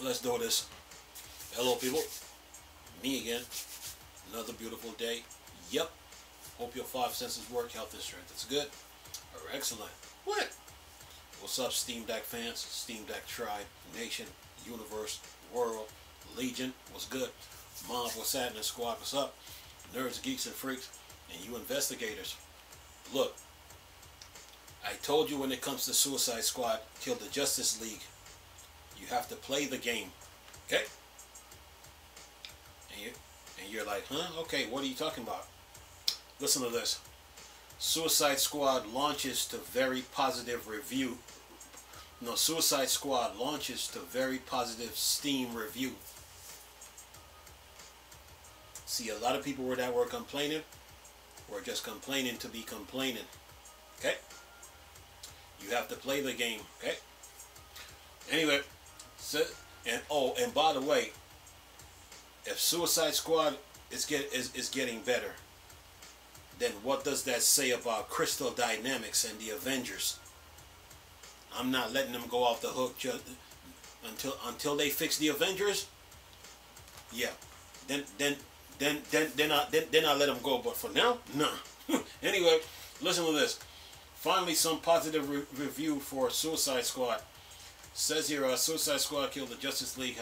let's do this. Hello, people. Me again. Another beautiful day. Yep. Hope your five senses work. Health and strength. It's good. Or excellent. What? What's up, Steam Deck fans? Steam Deck tribe, nation, universe, world, legion. What's good? Mob, what's happening? Squad, what's up? Nerds, geeks, and freaks, and you investigators. Look, I told you when it comes to Suicide Squad, Kill the Justice League, you have to play the game, okay? And you're like, huh? Okay, what are you talking about? Listen to this. Suicide Squad launches to very positive review. No, Suicide Squad launches to very positive Steam review. See, a lot of people that were complaining were just complaining to be complaining. Okay? You have to play the game. Okay? Anyway, so, and by the way, if Suicide Squad is getting better, then what does that say about Crystal Dynamics and the Avengers? I'm not letting them go off the hook just until they fix the Avengers. Yeah, then I let them go. But for now, nah. Anyway, listen to this. Finally, some positive review for Suicide Squad. Says here, Suicide Squad Kill the Justice League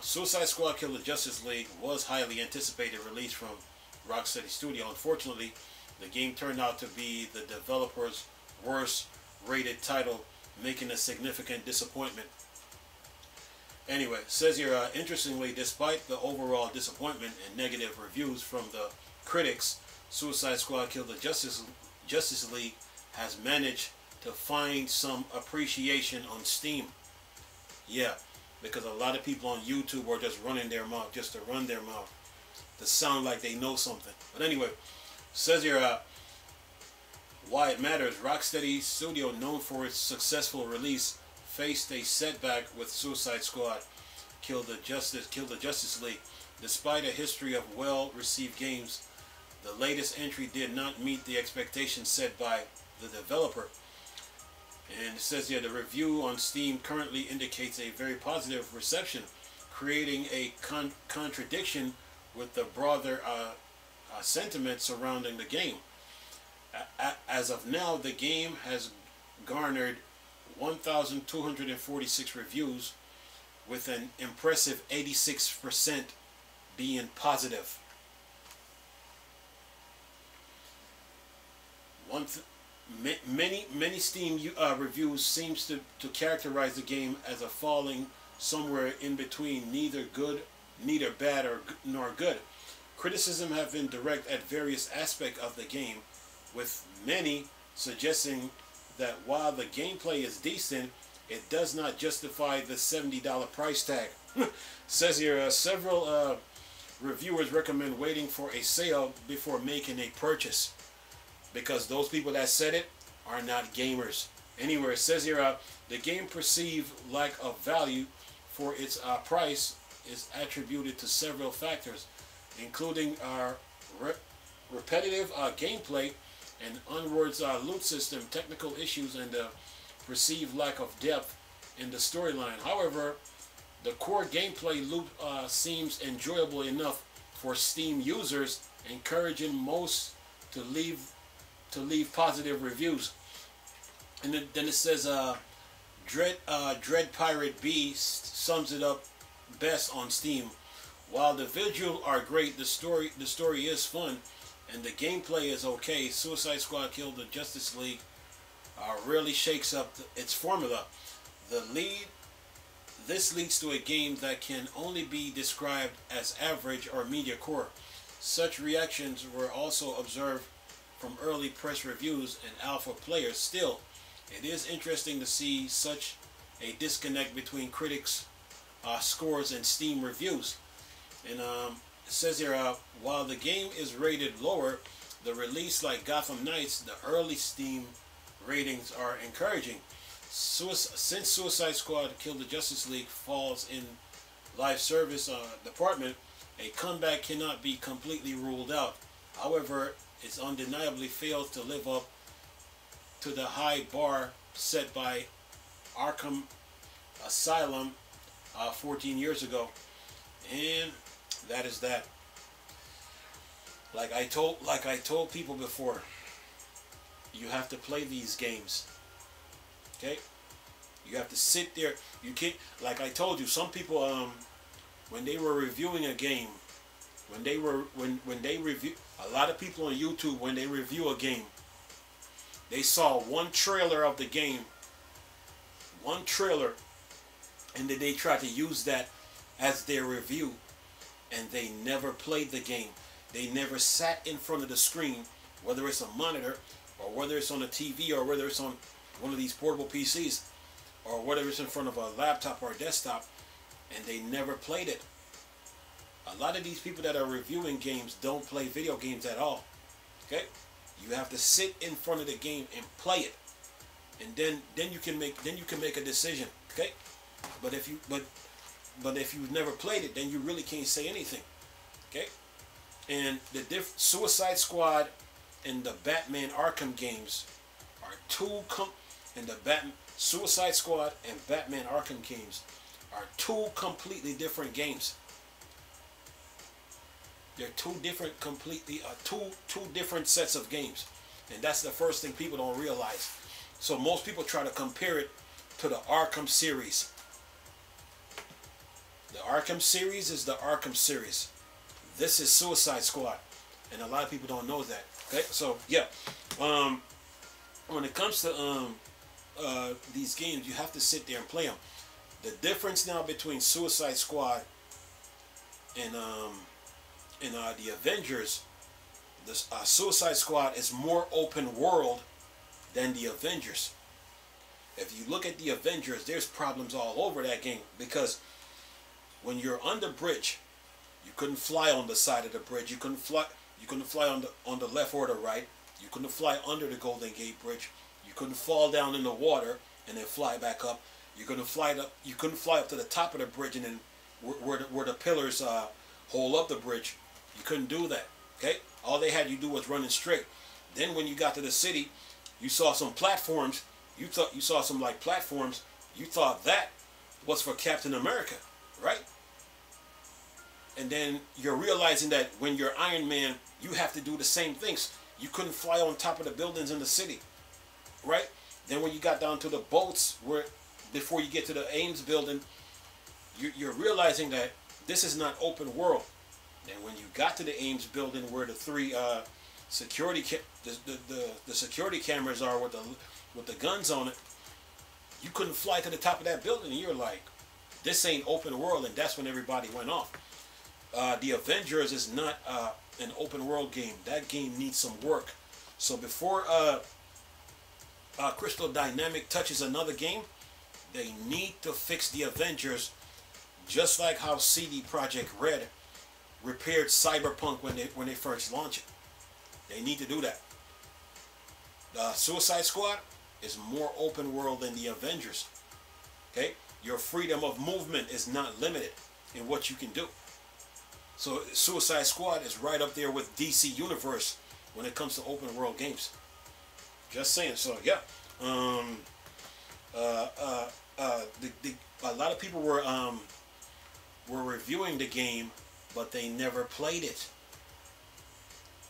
Suicide Squad Kill the Justice League was highly anticipated release from Rocksteady Studio. Unfortunately, the game turned out to be the developer's worst rated title, making a significant disappointment. Anyway, says here, interestingly, despite the overall disappointment and negative reviews from the critics, Suicide Squad Kill the Justice League has managed to find some appreciation on Steam. Yeah, because a lot of people on YouTube are just running their mouth just to run their mouth, to sound like they know something. But anyway, says here, why it matters. Rocksteady Studio, known for its successful release, faced a setback with Suicide Squad Kill the Justice League. Despite a history of well-received games, the latest entry did not meet the expectations set by the developer. And it says here, the review on Steam currently indicates a very positive reception, creating a contradiction with the broader sentiment surrounding the game. As of now, the game has garnered 1,246 reviews, with an impressive 86% being positive. Many Steam reviews seems to characterize the game as a falling somewhere in between neither bad nor good. Criticism have been direct at various aspects of the game, with many suggesting that while the gameplay is decent, it does not justify the $70 price tag. Says here, several reviewers recommend waiting for a sale before making a purchase, because those people that said it are not gamers. Anyway, it says here, the game perceived lack of value for its price is attributed to several factors, including repetitive gameplay and onwards loot system, technical issues, and perceived lack of depth in the storyline. However, the core gameplay loop seems enjoyable enough for Steam users, encouraging most to leave positive reviews. And then it says, Dread Pirate B sums it up best on Steam. While the visuals are great, the story is fun, and the gameplay is okay, Suicide Squad Kill the Justice League really shakes up its formula. This leads to a game that can only be described as average or mediocre. Such reactions were also observed from early press reviews and alpha players. Still, it is interesting to see such a disconnect between critics' scores and Steam reviews. And it says here, while the game is rated lower, the release like Gotham Knights, the early Steam ratings are encouraging. Since Suicide Squad Kill the Justice League falls in live service department, a comeback cannot be completely ruled out. However, it undeniably fails to live up to the high bar set by Arkham Asylum 14 years ago, and that is that. Like I told people before, you have to play these games. Okay? You have to sit there. You can't, like I told you, some people when they were reviewing a game, when they review, a lot of people on YouTube, when they review a game, they saw one trailer of the game, one trailer, and then they tried to use that as their review, and they never played the game. They never sat in front of the screen, whether it's a monitor, or whether it's on a TV, or whether it's on one of these portable PCs, or whether it's in front of a laptop or a desktop, and they never played it. A lot of these people that are reviewing games don't play video games at all. Okay? You have to sit in front of the game and play it, and then you can make a decision. Okay? But if you've never played it, then you really can't say anything. Okay? And the Suicide Squad and the Batman Arkham games are Suicide Squad and Batman Arkham games are two completely different games. They're two different sets of games, and that's the first thing people don't realize. So most people try to compare it to the Arkham series. The Arkham series is the Arkham series. This is Suicide Squad, and a lot of people don't know that. Okay, so yeah, when it comes to these games, you have to sit there and play them. The difference now between Suicide Squad and the Avengers, the Suicide Squad is more open world than the Avengers. If you look at the Avengers, there's problems all over that game, because when you're on the bridge, you couldn't fly on the side of the bridge. You couldn't fly on the left or the right. You couldn't fly under the Golden Gate Bridge. You couldn't fall down in the water and then fly back up. You couldn't fly up to the top of the bridge and then where the pillars hold up the bridge. You couldn't do that. Okay? All they had you do was running straight. Then when you got to the city, you saw some platforms. You saw some like platforms. You thought that was for Captain America, right? And then you're realizing that when you're Iron Man, you have to do the same things. You couldn't fly on top of the buildings in the city, right? Then when you got down to the boats, before you get to the Ames building, you're realizing that this is not open world. And when you got to the Ames building, where the three security cameras are with the guns on it, you couldn't fly to the top of that building. And you're like, this ain't open world, and that's when everybody went off. The Avengers is not an open world game. That game needs some work. So before Crystal Dynamics touches another game, they need to fix the Avengers, just like how CD Projekt Red repaired Cyberpunk when they first launched it. They need to do that. The Suicide Squad is more open world than the Avengers. Okay? Your freedom of movement is not limited in what you can do. So Suicide Squad is right up there with DC Universe when it comes to open world games. Just saying. So yeah, a lot of people were reviewing the game, but they never played it.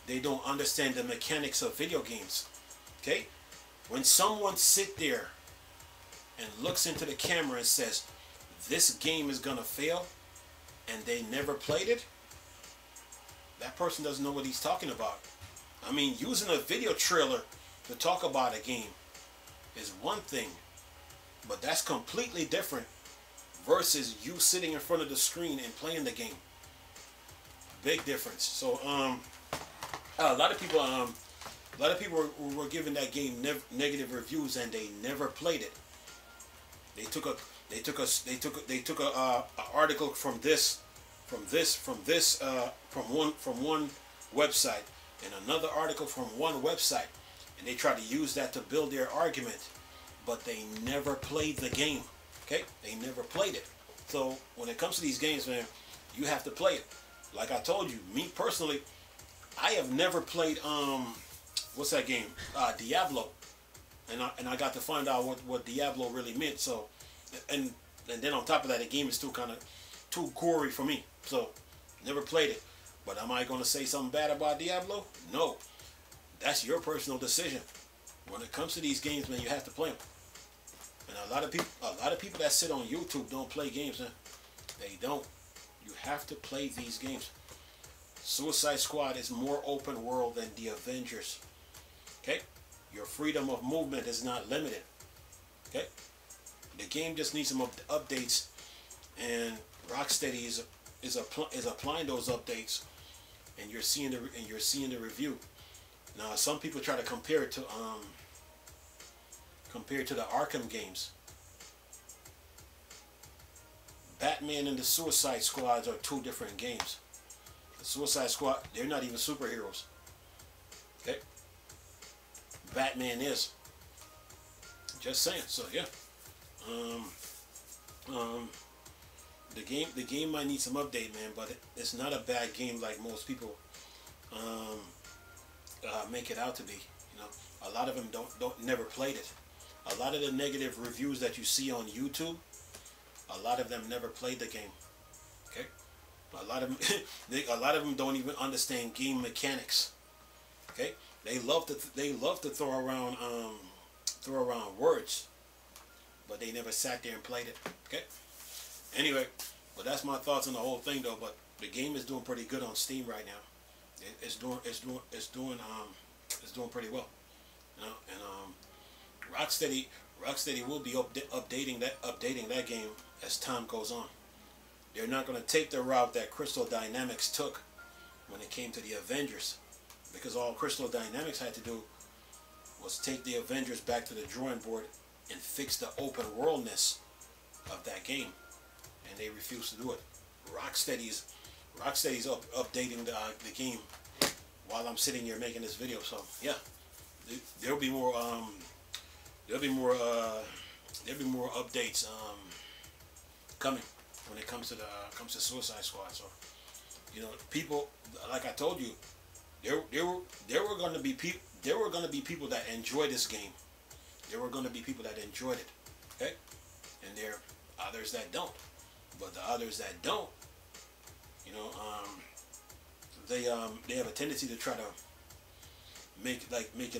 They don't understand the mechanics of video games. Okay, when someone sits there and looks into the camera and says, "This game is gonna fail," and they never played it, that person doesn't know what he's talking about. I mean, using a video trailer to talk about a game is one thing, but that's completely different versus you sitting in front of the screen and playing the game. Big difference. So a lot of people were giving that game negative reviews, and they never played it. They took a article from one website and another article from one website, and they tried to use that to build their argument, but they never played the game. Okay, they never played it. So when it comes to these games, man, you have to play it. Like I told you, me personally, I have never played what's that game? Diablo, and I got to find out what Diablo really meant. So, and and then on top of that, the game is still kind of too gory for me. So never played it. But am I going to say something bad about Diablo? No. That's your personal decision. When it comes to these games, man, you have to play them. And a lot of people that sit on YouTube don't play games, man. They don't. You have to play these games. Suicide Squad is more open world than the Avengers. Okay? Your freedom of movement is not limited. Okay? The game just needs some updates, and Rocksteady is applying those updates, and you're seeing the review. Now, some people try to compare it to the Arkham games. Batman and the Suicide Squads are two different games. The Suicide Squad, they're not even superheroes. Okay? Batman is. Just saying. So yeah. The game might need some update, man, but it's not a bad game like most people make it out to be. You know, a lot of them never played it. A lot of the negative reviews that you see on YouTube, a lot of them never played the game. Okay, a lot of them don't even understand game mechanics. Okay, they love to throw around words, but they never sat there and played it. Okay. Anyway, but that's my thoughts on the whole thing, though. But the game is doing pretty good on Steam right now. It's doing pretty well. You know, and Rocksteady will be updating that game as time goes on. They're not going to take the route that Crystal Dynamics took when it came to the Avengers, because all Crystal Dynamics had to do was take the Avengers back to the drawing board and fix the open worldness of that game, and they refused to do it. Rocksteady's updating the game while I'm sitting here making this video. So yeah, there'll be more updates coming when it comes to Suicide Squad. So you know, people, like I told you, there were going to be people that enjoy this game. There were going to be people that enjoyed it. Okay, and there are others that don't. But the others that don't, you know, they have a tendency to try to make it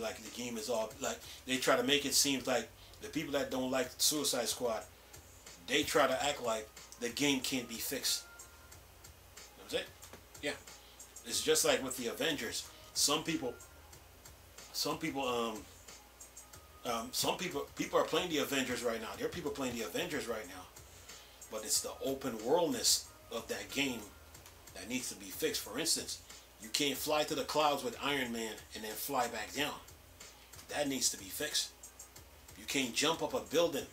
like the game is all, like they try to make it seem like the people that don't like Suicide Squad, they try to act like the game can't be fixed. You know what I'm saying? Yeah, it's just like with the Avengers. Some people are playing the Avengers right now. There are people playing the Avengers right now. But it's the open worldness of that game that needs to be fixed. For instance, you can't fly to the clouds with Iron Man and then fly back down. That needs to be fixed. You can't jump up a building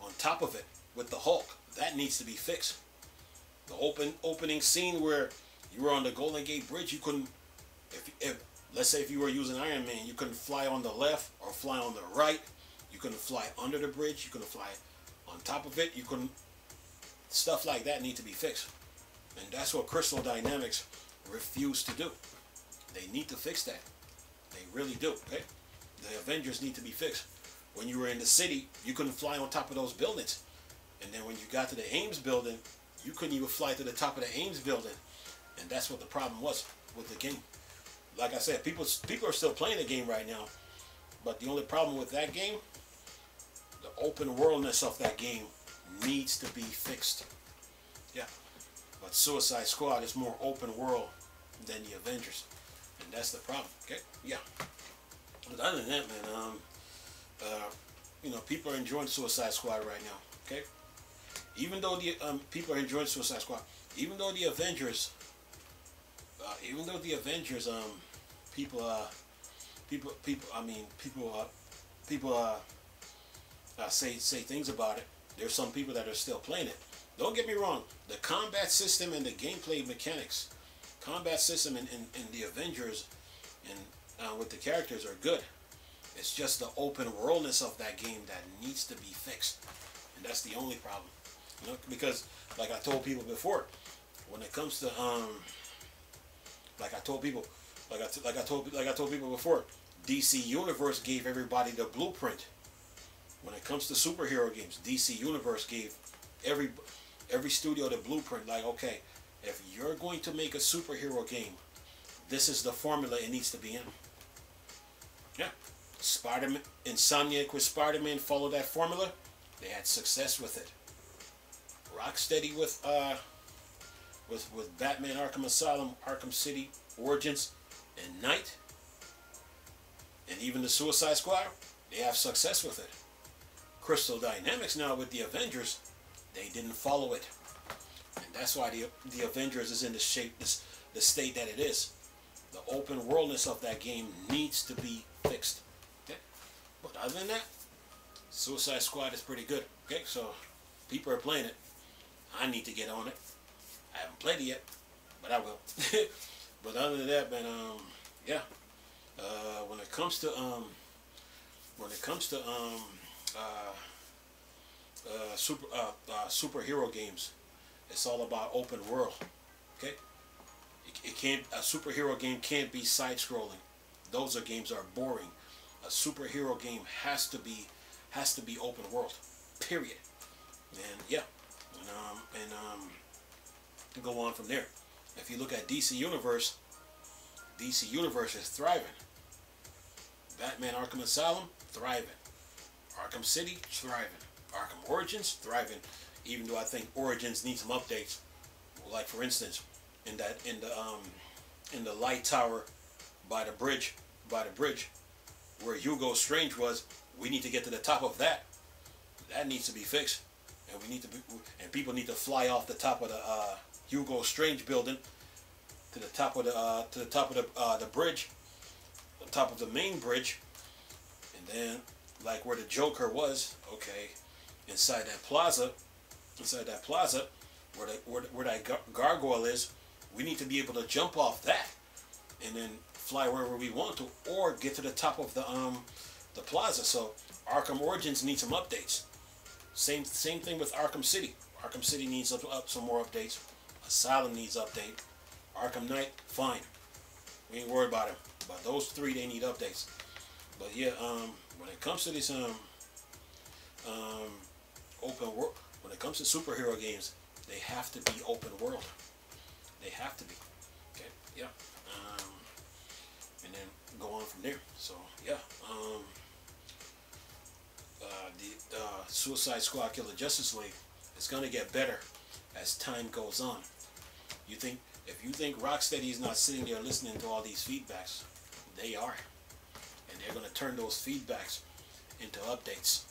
on top of it with the Hulk. That needs to be fixed. The opening scene where you were on the Golden Gate Bridge, you couldn't, if let's say if you were using Iron Man, you couldn't fly on the left or fly on the right. You couldn't fly under the bridge. You couldn't fly on top of it. You couldn't. Stuff like that need to be fixed, and that's what Crystal Dynamics refuse to do. They need to fix that. They really do. Okay, the Avengers need to be fixed. When you were in the city, you couldn't fly on top of those buildings, and then when you got to the Ames building, you couldn't even fly to the top of the Ames building, and that's what the problem was with the game. Like I said, people are still playing the game right now, but the only problem with that game, the open worldness of that game needs to be fixed. Yeah, but Suicide Squad is more open world than the Avengers, and that's the problem. Okay, yeah. But other than that, man, you know, people are enjoying Suicide Squad right now. Okay, even though the people are enjoying Suicide Squad, even though the Avengers, people say things about it. There's some people that are still playing it. Don't get me wrong. The combat system and the gameplay mechanics, combat system in the Avengers and with the characters are good. It's just the open worldness of that game that needs to be fixed, and that's the only problem. You know, because like I told people before, when it comes to like I told people before, DC Universe gave everybody the blueprint when it comes to superhero games, DC Universe gave every studio the blueprint. Like, okay, if you're going to make a superhero game, this is the formula it needs to be in. Yeah, Spider-Man, Insomniac with Spider-Man followed that formula. They had success with it. Rocksteady with Batman Arkham Asylum, Arkham City Origins, and Night, and even the Suicide Squad, they have success with it. Crystal Dynamics now with the Avengers, they didn't follow it, and that's why the Avengers is in the state that it is. The open worldness of that game needs to be fixed. Okay, but other than that, Suicide Squad is pretty good. Okay, so people are playing it. I need to get on it. I haven't played it yet, but I will. But other than that, man, yeah. When it comes to superhero games, it's all about open world. Okay, a superhero game can't be side scrolling. Those games are boring. A superhero game has to be open world. Period. And yeah, and go on from there. If you look at DC Universe is thriving. Batman Arkham Asylum, thriving. Arkham City, thriving. Arkham Origins, thriving. Even though I think Origins needs some updates. Like for instance, in the light tower by the bridge, where Hugo Strange was, we need to get to the top of that. That needs to be fixed, and people need to fly off the top of the Hugo Strange building to the top of the bridge, the top of the main bridge, and then like where the Joker was, okay, inside that plaza, where that gargoyle is, we need to be able to jump off that, and then fly wherever we want to, or get to the top of the plaza. So Arkham Origins needs some updates. Same thing with Arkham City. Arkham City needs some more updates. Asylum needs update. Arkham Knight, fine. We ain't worried about it. But those three, they need updates. But yeah, when it comes to this open world, when it comes to superhero games, they have to be open world. They have to be. Okay, yeah. And then go on from there. So yeah. The Suicide Squad Killer Justice League is gonna get better as time goes on. If you think Rocksteady is not sitting there listening to all these feedbacks, they are, and they're gonna turn those feedbacks into updates.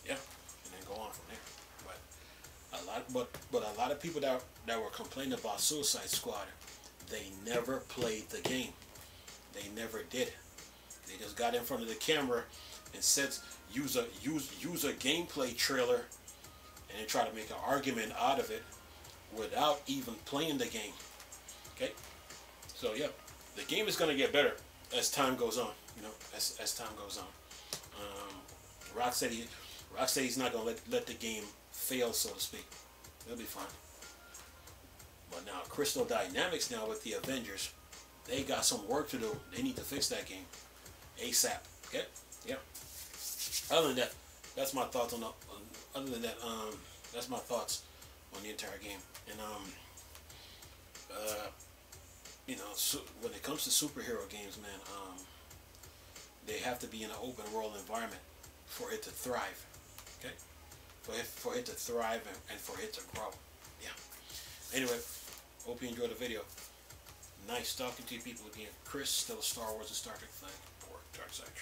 Yeah, and then go on from there. But a lot of people that were complaining about Suicide Squad, they never played the game. They never did. They just got in front of the camera and said use a gameplay trailer and then try to make an argument out of it without even playing the game. Okay, so yeah, the game is gonna get better as time goes on. You know, as time goes on. Rocksteady's not gonna let the game fail, so to speak. It'll be fine. But now Crystal Dynamics now with the Avengers, they got some work to do. They need to fix that game ASAP. Okay, yeah. Other than that, that's my thoughts on that's my thoughts on the entire game. And you know, when it comes to superhero games, man, they have to be in an open world environment for it to thrive. Okay, for it to thrive and for it to grow. Yeah. Anyway, hope you enjoyed the video. Nice talking to you people again. Chris, still a Star Wars and Star Trek fan, or Dark Side.